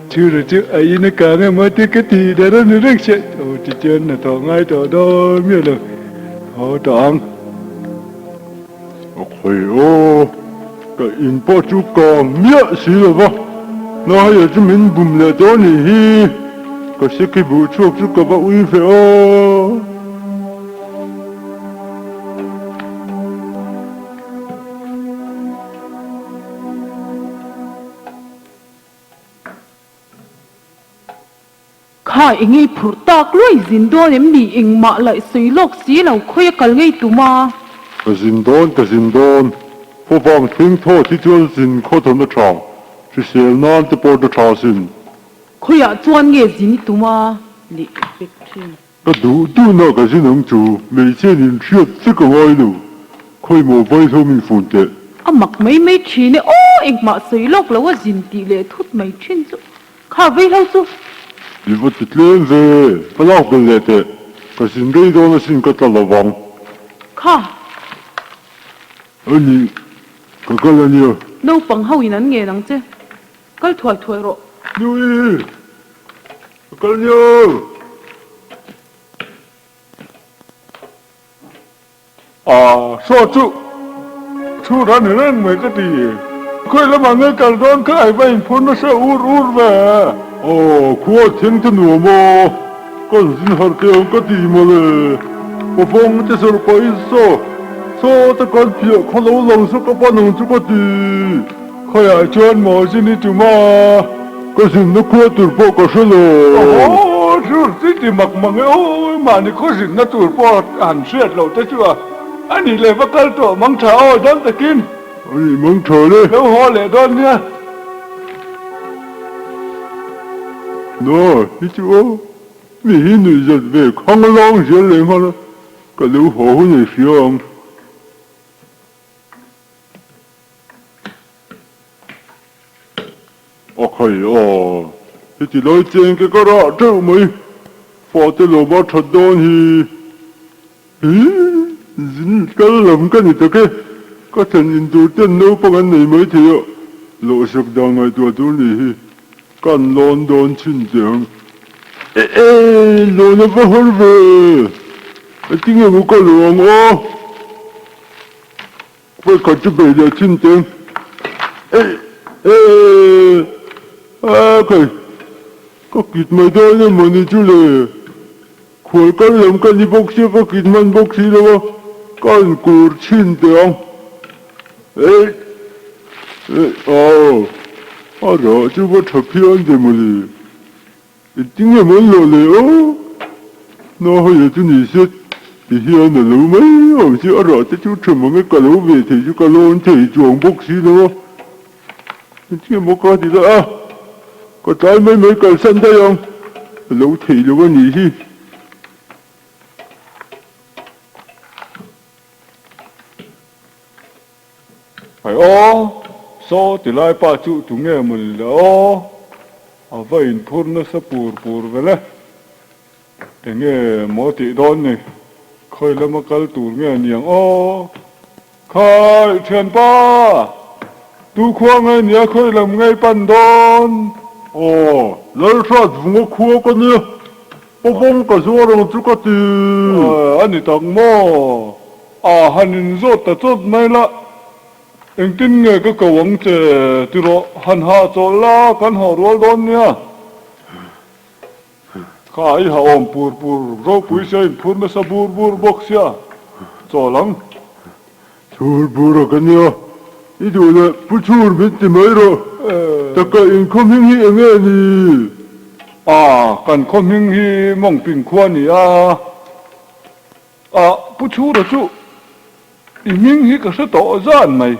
chưa rồi chứ ấy nó càng ngày mới tới cái gì đó nó rất sẽ thì trên là thằng ngay thằng đó miêu là họ thằng ôi cái in bao chú còn miêu xí rồi vợ nó hay là chú mình bùm là đó nè ก็สิกิบุชวกจุกกะบะอุยเฟอ ข้าเองไงผูตากล้วยจินโดนเอ็มดีเองมาเลยสีโลกสีเราคุยกันไงตุมา กสินดอนกสินดอนผู้ฟังทิ้งโทษที่จวนสินข้อทนชาจะเสียนานจะปอดชาสิน คุยจวนเงจินตุมาลิเบกชิน ก็ดูน่ากสินงจูไม่เช่นนินเชื่อสิกงไอ้ดูค่อยโมไฟโทมีฝุ่นเตะ อามักไม่ชินโอ้เองมาสีโลกแล้วว่าจินตีเลยทุดไม่ชินจุข้าไปแล้วจุ ดีว่าติดเล่นเซ่พลากเป็นเละเตะกสินได้โดนสินก็ตะละวัง ข้า อันนี้ก็ก็แล้วเนี่ย โนปังเฮาอีนั้นเงนังเจก็ถวยรอ ดูอีก็เนี่ยสอจุชูร้านเรื่องเหมือนก็ดีเคยละมังเงกันร้อนก็ไอ้ใบพ้นมาเสียอูร์แม่โอ้ขวดทิ้งถนนมาก็สินหาเกี่ยวก็ดีมาเลยพอฟงจะสรุปไปโซตะกันเพียเขาเราลงสุกปนงจุกดีขยายชวนหมอสินี่จุมาก็สินนักขวดตุ่นปอกก็เสลโอ้ชูสิที่มักมังโอ้มานี่ก็สินนักตุ่นปอกอ่านเสียดเราแต่ชัวอันนี้เลยว่ากันตัวมังเช้าดังตะกินอันนี้มังเช้าเลยแล้วห่อเลยตอนเนี้ยน้อนี่ชัวมีหินหนึ่งจะเวกข้างล่างเสียเลยฮะละก็รู้หัวหุ่นเสียงโอเคที่ที่เราเจงก็รอเจ้าไหมพอจะลงมาทัดดอนฮีziin cái lầm cái gì thế cái có thành in tu tiên nấu bằng anh này mới thiệt lộ sập đang ngày tua tu này cần lon đòn chín tiếng lon nó có hơn về tiếng người có luồng ô phải cần chuẩn bị để chín tiếng cái có kịt mày đó nhưng mà đi chú lệ khối cái lầm cái gì bốc xí có kịt man bốc xí đâu con cụt chín tiếng rồi chú bắt thập hiên gì mà đi tiếng người muốn lộ lệ nó hơi chú nhỉ xét thì hiên là lú mấy ông chứ rồi chứ chú chừng một cái cả lú về thì chú cả lôn thì chuồng bốc xí đâu chứ một cái gì đó có trái mấy cái sân đây không lú thì lú có nhỉ hi phải so thì lại ba chú chúng nghe mình là vậy phun nó sẽ bùr về đấy để nghe mỗi tỷ đón này khơi là một cái tủ nghe niềng khơi thuyền ba tu khoang nghe niềng khơi làm ngay pan đón lấy sát vùng khua con nhá bông cả số rồi chú có từ anh ấy tặng mò hắn rốt ta rốt này là anh tin nghe cái cầu ông trẻ từ đó hắn hạ cho la căn họ rồi đón nha cái họ ôm bùr rồi bùi xây phun nó sa bùr bốc xia cho lắm bùr rồi cái nha ý đồ là bùi biết gì mấy rồi tất cả anh không hiểu gì nghe gì cần không hiểu gì mong bình quan gì bùi rồi chú anh hiểu gì cái sự tỏ ra mày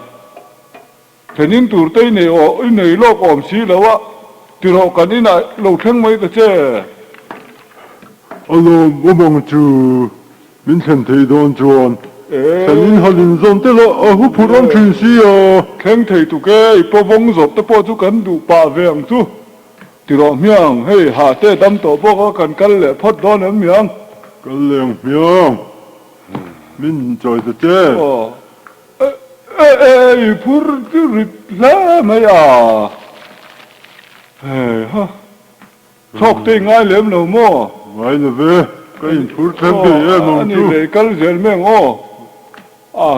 thế nên tụi tây này này lo ôm xí làわtừ họ cái này này lâu tháng mấy cái chứ alo bố mong chú mình xem thấy đón chuan thế nên họ liên dân thế là hút phụ rong chuyện gì khen thấy tụi cái bố vong rồi tới bố chú cần đủ ba vàng chú từ họ miếng hey hạ thế đâm tổ bố có cần lệ phát đón em miếng cần lệ miếng mình chơi thế chứ phụ chú rít lá mày ha chọc tay ngay liếm nào mò vậy là về cái phút thêm bị em mong chú này cái gì mà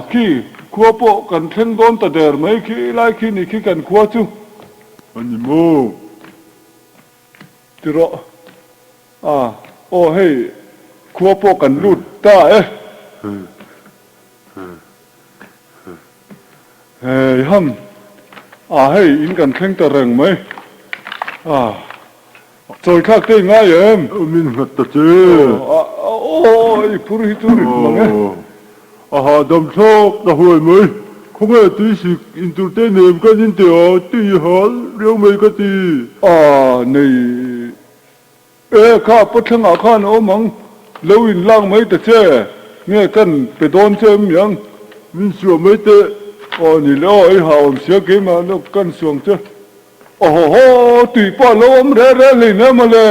khi khua bộ cần thêm đón ta đèn mấy khi lại khi này khi cần khua chú anh mô từ đó โอ้ให้ครัวโปกันรุดตาเฮ้ยฮัมให้อินกันแข่งตะเริงไหมจอยข้าเต้ง่ายเอ็มมินหัดตะเจโอ้ยพูดฮิตุริมังเอ้ดำชอบตะหวยไหมคงตีสิอินตูเต้เนมกันยินเดียวตีหันเรียวไม่ก็ตีนี่ข้าพุทธังอาคานโอมังเลวินล่างไม่ตะเจเนี่ยกันไปโดนเจมยังมินสัวไม่เตะนี่แล้วไอ้หาวเสียเกมาแล้วกันสวงเจโอ้โหตีป้าแล้วเร่เลยนะมาเลย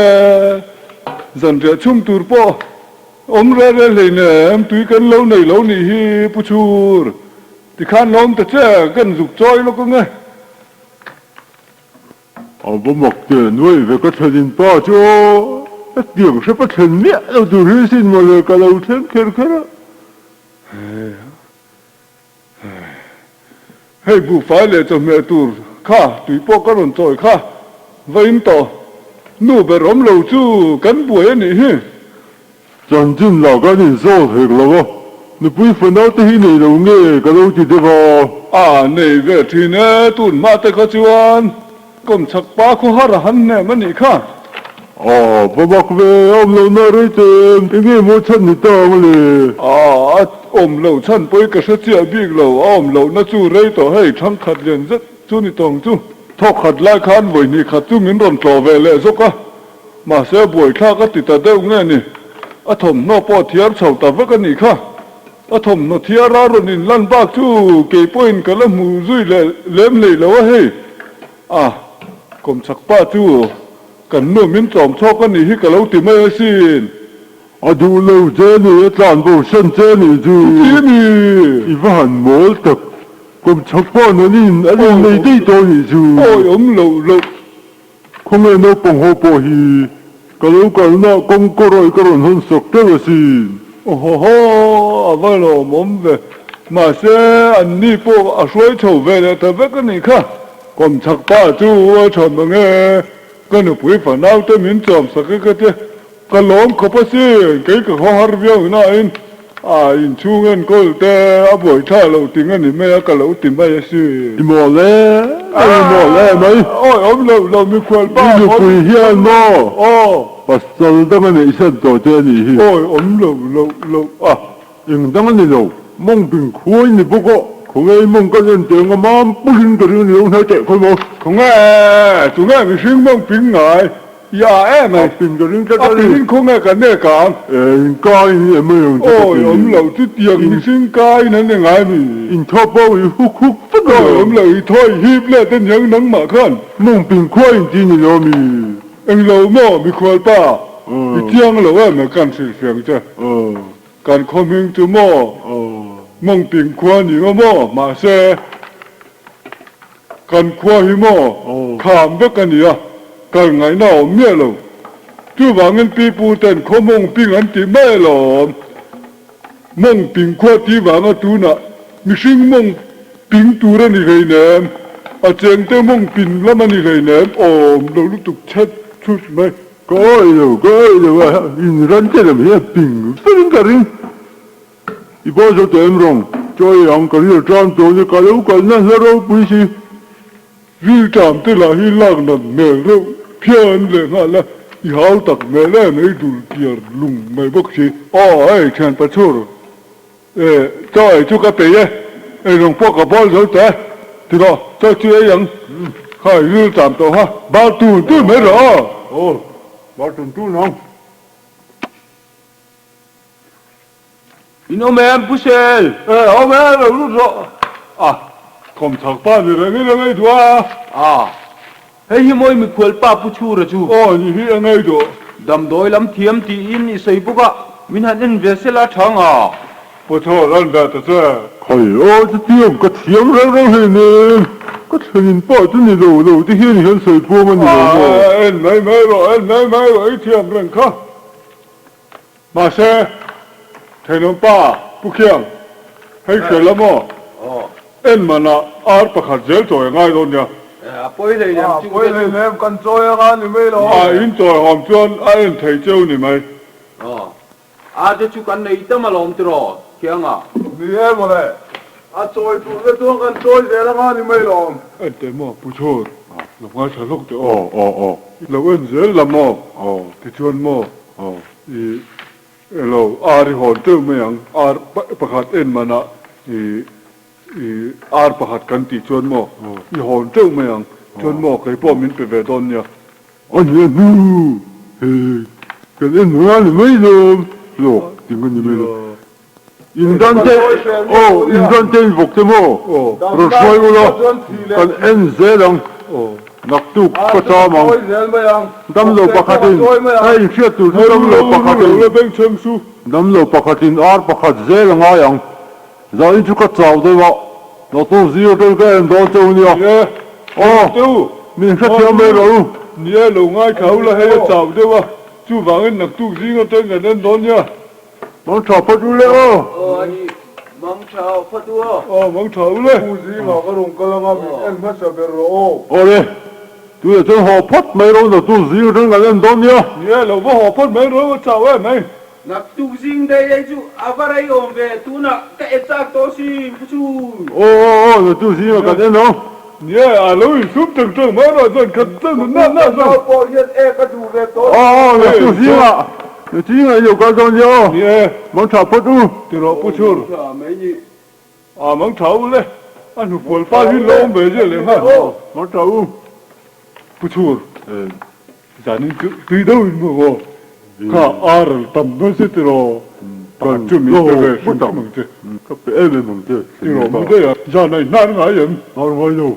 จันเดียชุ่มตูร์ป้าเร่เลยนะตีกันแล้วนี่ฮีผู้ชูร์ที่ข้านล้มตะเจกันสุกจอยแล้วก็ไงบ่หมกเตือนไว้เวก็เชิญป้าจ้าเดี๋ยวฉันไปเชิญเนี่ยเราดูรีสินมาเลยก็เราเชิญแค่ให้บุฟ้าเลยจะเมื่อตูข้าตุยป้าก็รอนจอยข้าวันต่อนู่ไปร้อมเราจู้กันป่วยนี่ฮิจันจินเราก็นี่โซ่เหกแล้วก็นี่ปุ้ยฝันเอาที่นี่เราเงี้ยก็เราจิตเดียวนี่เวทีเนี่ยตุนมาแต่ก็จวนก้มชักป้าเขาหาหันเนี่ยมันนี่ค่ะบ่บอกเวอมเราหน้าไรเต็มยังไงโมชันนี่ตามเลยอมเราชันไปกระเสียบีกเราเราน่าจูไรต่อให้ทั้งขัดเรียนจัดจูนี่ตองจูทอขัดไล่คันไว้นี่ขัดจูมินรอนต่อเวเลยสุกะมาเสียบ่อยข้าก็ติดตาเด้งแน่นี่ถมนอปอเทียร์เฉาตาเวกันนี่ค่ะถมนอเทียร์รารนินลั่นบากจูเก็บปืนกันละมูซุยเล่มเลยแล้วเฮ้กมชักป้าจูกันเมื่อมินจอมชอบกันนี่ให้กับเราติไม่สินดูเราเจนี่จานบูชันเจนี่จูนี่อีวันหมดตักกมชักป้านี่อะไรไม่ได้ตัวนี่จูเราคงไม่นกปงหัวปฮีก็เรากันน่ะกงกรอยกระรอนหันสักเท่าสินว่าเราหมอมเวมาเสียอันนี้พวกช่วยชาวเวลแต่เวกันนี่ค่ะกมชักป้าจูชนมังก็นึกว่าฝันเอาแต่มินจอมสักก็จะก็ล้มเขาไปสิเกี่ยกับห้องฮาร์เวียงน่ะอินชูเงินก็แต่บ่อยถ้าเราติงเงินนี่ไม่ก็เราติงไม่สิหมดแล้วไหมเรามีความบ้ามีคุยเฮียนมั้ปัสสาวะตั้งแต่ในชั้นต่อเจนี่เราอย่างตั้งแต่เรามองเป็นคุยนี่พวกคงไอ้มงก็เล่นเตียงมาปุ่นก็เรื่องนี้ต้องใช้เจ็บคนมั้งคงไอ้ตัวไอ้ไม่ชิงมงปิ้งไงอย่าไหมปิ้งก็เรื่องจะปิ้งคงไอ้กันเนี่ยกันกายนี่ไม่ยอมเราที่เตียงไม่ชิงกายนั่นยังไงมีอินทบเอาอีคุกฟัดเราอีถอยฮีบเล่เป็นยังนังหมาขันมงปิ้งควายจริงๆเรามีเราหม้อมีควายป้าอีเตียงเราเหมือนกันเสียงจ้ะการคอมเมนต์ตัวหม้อมองปิงควานี่ก็ม่มาเสกันควาหิมขามเบกันนี่กันไงน่าเมียเราจู่ว่าเงินปีปูเต็นเขามองปิงอันที่ไม่หลอมมองปิงควาที่ว่างัตูน่ะมิชิงมองปิงตูระนี่เลยเนมอาเจงเตมองปิงแล้วมันนี่เลยเนมเราลุกตุกเช็ดชุดไหมก็ว่าอินรันเจริญเฮียปิงเป็นกันริอีพ่อจะเต็มร้องจอยยังกันเรื่องจามตัวเนี่ยกันแล้วกันนั่นเราปุยสิรีจามที่ละหิลักนั่นเมื่อเราเพี้ยนเลยฮะละอีหาวตักเมื่อแล้วไม่ดูเกียร์ลุงไม่บอกสิไอ้แขนประชดจ้อยจุกเตยไอ้หลวงพ่อกับพ่อเจ้าแต่ที่เราเจ้าชื่อยังข้ารีจามตัวฮะบ้าตู้ไม่หรอบ้าตู้น้องอินโอแมนผู้เชลเอาแม่เรารู้จักคมชักป้านี่ยังไงตัวเฮ้ยมวยมีควลป้าผู้ชูระจูนี่ยังไงตัวดำโดยลำเทียมตีอินอิสัยบุกะมินหันอินเวสลาทางปะโถรันแบบแต่ใครจะเทียมก็เทียมเรื่องเห็นเนี่ยก็เห็นป้าที่นี่เราที่เห็นใส่พวกมันนี่ไม่หรอไอ้เทียมเรื่องข้ามาเซ่เทนป้าผู้เขียงให้เกิดละมั้งมันอาร์ประคัดเจลตัวยังไงตอนเนี้ย bôi này nhầm chung Quay lên em cần trôi ra thì mới lo. In trôi hòm chuan, ai thấy trêu nè mày. cho chú cần này tâm mà lòng trò kia ngà Ni em mà này. Trôi tụi cái tuông cần trôi ra ra thì mới lo. Em thấy mà bù chốt. Lúc ngay chả lúc thì Lúc em dễ làm mà. Thì chuan mà. Lo ari hòn trêu mày ăn. Pakat em mà nè. Pakat cần tí chuan mà. Hòn trêu mày ăn. Chuan mà cái bom mình phải về đón nha. Anh em nu. Cái em nu ăn mấy rồi. Lo, tiếng cái gì mấy rồi. 인간적인 복제모, 로스와이고로, 간 엔제랑, 낙두 까짜망, 남로 바카딘, 하이 피아투, 남로 바카딘, 남로 바카딘, 바카제랑 아양, 자인 주가 짜우대와, 너또 지오들 가엔 너쩌우냐, 민사티아메로, 니에 롱아이 가울라 해야 짜우대와, 주방은 낙두 지가 땡가는 너냐, Mong chào phát du lệ anh mong chào phát đua mong chào lệ Phu gì mà có đồng cơ là bị em phát sợ bề rô Đi tôi là chân họ phát mấy rô là tu gì chân cả lên đón nhá Nhé là có họ phát mấy rô chào em này nạc tu dinh đây ấy chú à đây ổn về tu nạc cái chắc to xin chú là tu gì mà cả lên đâu Nhé lối súp từng từng mấy rồi dần khẩn từng nè rồi Bộ hiện em các chú về tốt là tu gì mà chỉ là nhiều cái con nhau, mong chào phát du, từ đó bút chur, mong chào lên, anh chụp phim phát hình lâu về chứ lên ha, mong chào, bút chur, giờ nên từ đâu mà vô, cả tầm nó sẽ từ đó, còn chưa mình về bút tầm chứ, các bé lên mừng chứ, từ đó mình đây giờ này nan ngái em, nan ngái đâu.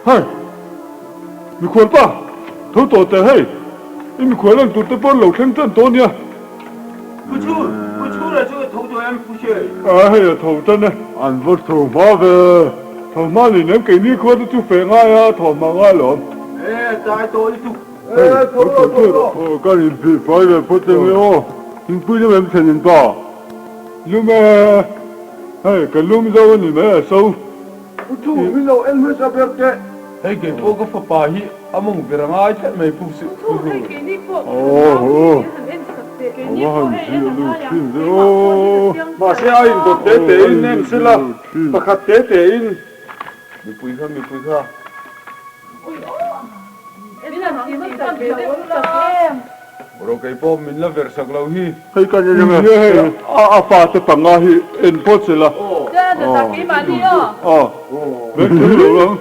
Hey, mi khuôn pa, thấu tổ tệ hay, mi khuôn là tụt tới bốn lẩu chân chân tốt nha. Bút chú là chú thấu cho em bút chơi. Hay là thấu chân này, anh vẫn thấu má về, thấu má thì nếu cái này khuôn chú phải ngay thấu má ngay lắm. Tại tôi chú. Thấu cái gì bị phải về phút tiếng yêu, nhưng bây giờ em thành nhân pa, nhưng mà, cái lúm dâu này mới là sâu. Chú, bây giờ em mới sắp được Hey, cái phố có phá hi, among về rằng ai thế mày phụ sự. Mà sẽ ai đột tế tế in em sẽ là, và khát tế tế in. Mình bùi khá. Rồi cái phố mình là về sạc lâu hi. Hay cái gì mà? Phá tế bằng ai hi, in phốt sẽ là. Bên thứ đâu lắm.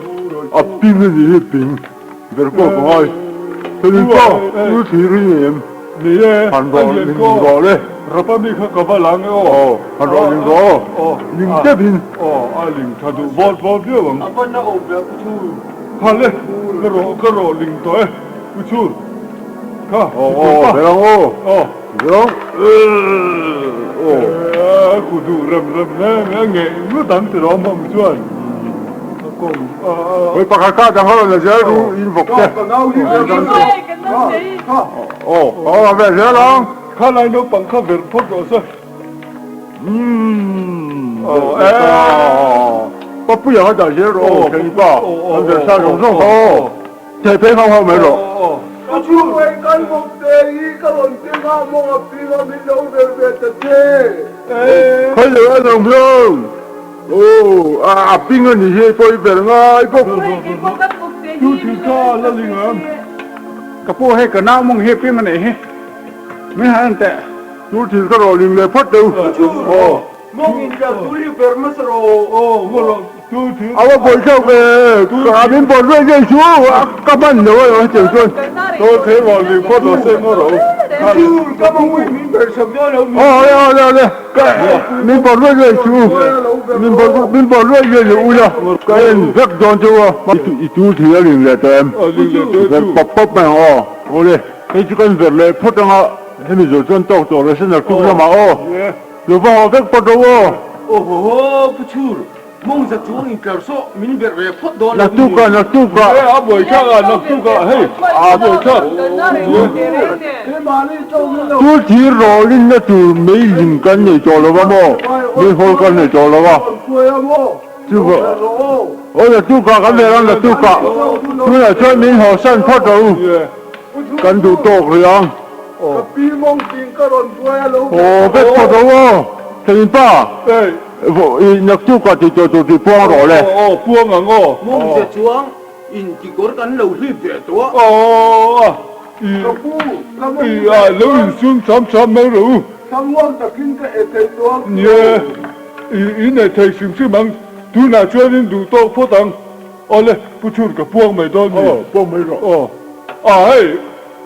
Pin cái gì hết pin, về qua có ai, thế nên có, cứ thì riêng em, hắn rõ mình rõ đấy, rồi bắt mình không có làm cái hắn rõ mình rõ, mình chết pin, linh thà đủ vót chưa bằng, Apa nak obrak chú? hắn đấy, cái rõ linh thôi, chú, ha, về đâu, cụ đủ rầm nè, nghe nó tặng từ đó mà mình chuẩn. Với bác đang hỏi là giờ đủ in phục chứ. Về giờ đó. Khá lại nó bằng khá về phục rồi sao? Bác bây giờ đã giờ rồi, cái gì ba? Anh giờ sao rồi sao? Thế phải không mấy rồi? Chú ơi, cái phục đề ý, cái lần tiếng ngao mong hợp tiếng ngao mình đâu về thật chê. Khá giờ anh đồng phương. Pingan ni he poi ver ngai pok. Tu thi ka la lingam. Kapo he kana mong he pi mane he. Me han te. Tu thi ka ro ling le phat đâu. Mong in ka tu li ver mas ro. Ngolo tu thi. Awa poi sao về, tu ka bin poi re ye chu. Ka ban lo yo cheu chuan. Tu thi ro ling phat lo se mo ro. Chú, các ông ấy mình phải sầm cho đâu. Mình bỏ luôn rồi chú. Mình bỏ luôn rồi chú nha. Cái em rất giòn chú à. Chú thì là liền cho em. Bắp mà ô đi. Cái chú cần việc này phút đó thế mình rồi chân tàu rồi xin là cũng ra mà ô. Rồi vào việc bắt đầu ô. Bút chú. mong giật chúa nghìn cờ số mình biệt về phốt đó nặc tu cả Ê, à buổi khác à, nặc tu cả, hey, à buổi khác. cái bà đi cho nó đâu tu chỉ rồi lên là tu mấy linh căn này cho nó vào mò mấy hồ căn này cho nó vào quê mô tu cả ôi là tu cả cái này là tu cả tu là cho mấy hồ san phát đâu căn tu to rồi à cái pi mong tiền cái đòn quê lâu ồ biết phát đâu à thấy ba Ê, vụ nặc tu cả thì cho tu thì buông rồi này buông à ngô. mong giật chúa in chỉ có cái lâu hiệp về chúa Ý, cái phu cái ý, mong à, lâu in xuống xăm mấy rồi. thằng ngoan ta kinh cái ế chúa Nhé, ý này thầy xìm bằng, tu nào cho nên đủ to phô tăng. Ồ lê, bố chút cả buông mày đó nhỉ. buông mấy rồi Hey,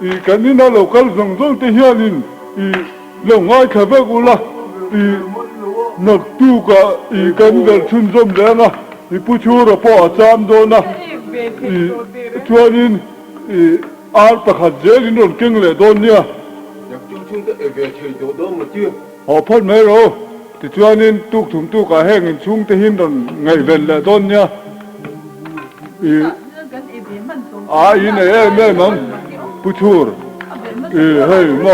ý cái này nó lâu cái rong tê hiền in, ý lâu ngay khá bác u la, ý nặc tu cả, ý cái này chân rong đen à, ý bố chút là bỏ chạm đó na. Ý cho nên, ý ál bạc hạt dễ in rồi kinh lệ đó nhỉ. chung cái ế về thầy chỗ đó mà chưa Họ phát mấy rồi, thì cho nên tu thủng tu cả hẹn in xuống tê hiền rồi ngày về lệ đó nhỉ. Ý ý này em em mong bút chua hay mà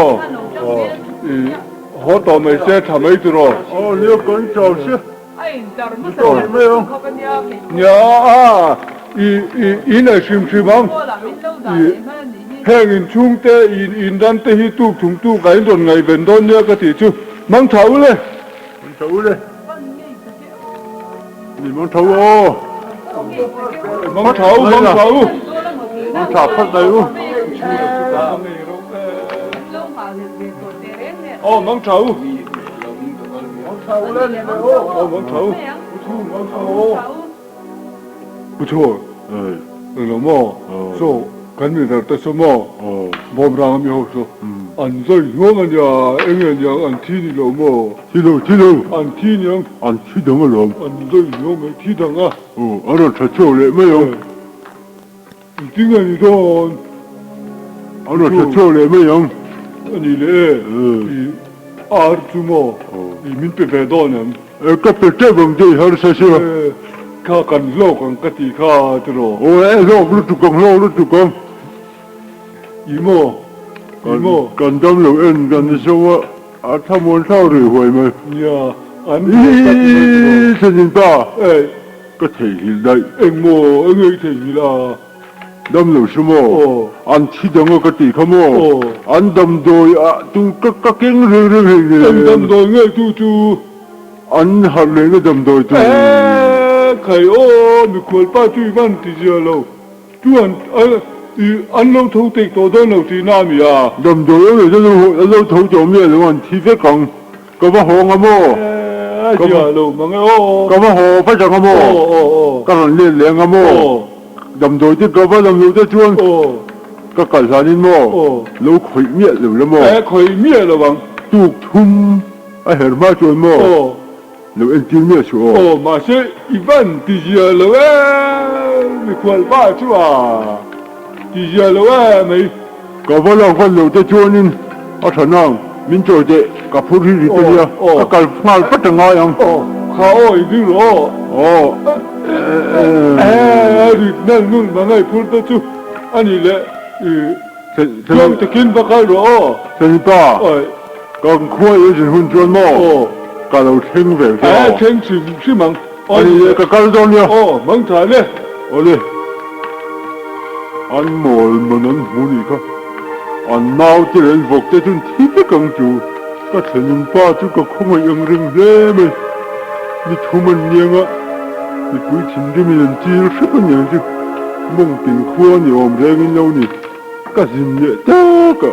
họ tao mày sẽ tham mấy thứ rồi nếu con cháu chứ mấy không nhá ý này xìm mong hẹn in chung tê in đan tê hi tu thủng tu cái rồi ngày về đó nhá cái gì chứ mang thấu lên thấu đây mình muốn thấu ô mang thấu thảo phát đầy luôn mang thấu thầu lên mang thấu bút chua là mò so cái này là tại sao mò bom ra mi hồ so ăn rồi ngon anh ya anh ăn thi đi lo mò thi đâu ăn thi nhang ăn thi đâu mà làm ăn rồi ngon cái thi đằng à ở đó thật chỗ lệ mấy không tiếng anh đó ở đó thật chỗ lệ mấy không anh lệ ar tu mò mình phải về đó nè cái bể chế bằng gì hơn sao sao khá cần lo cần cái gì khá từ rồi ôi lo lúc tụ con Imo, cần tâm lưu em cần số à tham muốn sao rồi hồi mà nhà anh sao nhìn ta ê có thể hiện đây anh mua anh ấy thì là đâm lưu số mồ anh chỉ đừng có tí không mồ anh đâm đôi à tu các kiến rư hình anh đâm đôi nghe tu anh hạt lên cái đâm đôi tu cái ô mình quên ba chui văn thì giờ lâu tu anh lâu thâu tịch tổ đó lâu thì nam à đâm đôi rồi lâu thâu chỗ咩rồi anh chỉ phải còn có bao hồ ngắm mồ có giờ lâu mà nghe ô có bao hồ phải chẳng ngắm mồ các bạn liên liên ngắm mồ đâm đôi chứ có bao đâm đôi chứ chuông các cảnh sát đi mồ lâu khởi miệng rồi đó mồ khởi miệng rồi bằng tuột thum ai hẹn ma chuột mồ lâu anh tin miệng số mà sẽ Ivan thì giờ lâu mình quên ba chứ à thì giờ lâu mày có bao lâu phân lâu cho chuông nên ở thằng nào mình chơi thế cả phụ nữ đi kia các cảnh ngài bắt được ngài không khá ôi đi rồi đi nên luôn mà ngay phụ nữ chứ anh ấy lẽ thường thì kinh bác cái rồi thế ba còn khoai ở trên hôn chuột mồ cả lâu thinh về thinh chứ măng anh ấy cái đó nha măng thái đấy đi anh mồi mà nó muốn gì không anh mau chỉ lên vực cho chúng thi với công chủ có thể nhìn ba chú có không phải ứng rừng dễ mà đi thu mình nhiều á đi cuối chín đi mình chỉ rất là nhiều chứ mong tình khoa nhiều ôm ra cái nhau này cái gì nhẹ tất cả